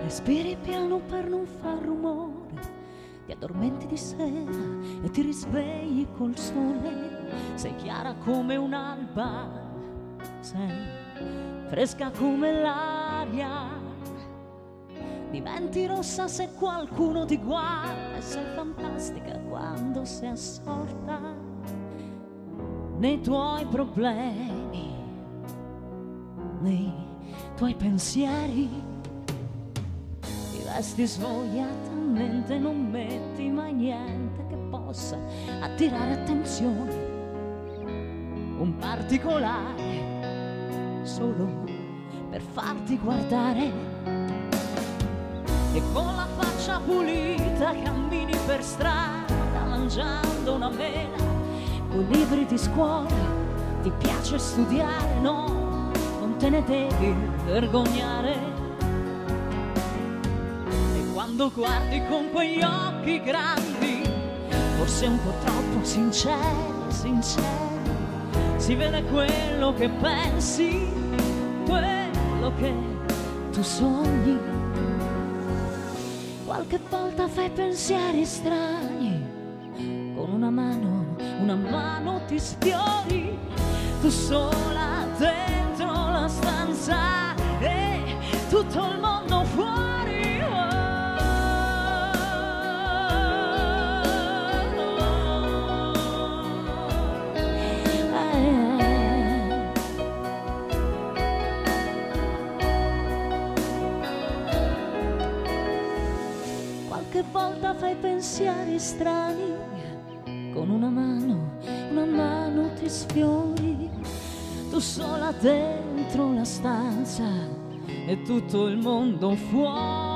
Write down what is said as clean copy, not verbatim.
Respiri piano per non far rumore, ti addormenti di sera e ti risvegli col sole. Sei chiara come un'alba, sei fresca come l'aria, diventi rossa se qualcuno ti guarda e sei fantastica quando sei assorta nei tuoi problemi, nei tuoi pensieri. Ti vesti svogliatamente, non metti mai niente che possa attirare attenzione, un particolare solo per farti guardare. E con la faccia pulita cammini per strada mangiando una mela, coi libri di scuola ti piace studiare, no, non te ne devi vergognare. E quando guardi con quegli occhi grandi, forse un po' troppo sinceri, si vede quello che pensi, quello che tu sogni. Qualche volta fai pensieri strani, con una mano ti sfiori, tu sola dentro la stanza e tutto il mondo fuori. Qualche volta fai pensieri strani, con una mano ti sfiori, tu sola dentro la stanza e tutto il mondo fuori.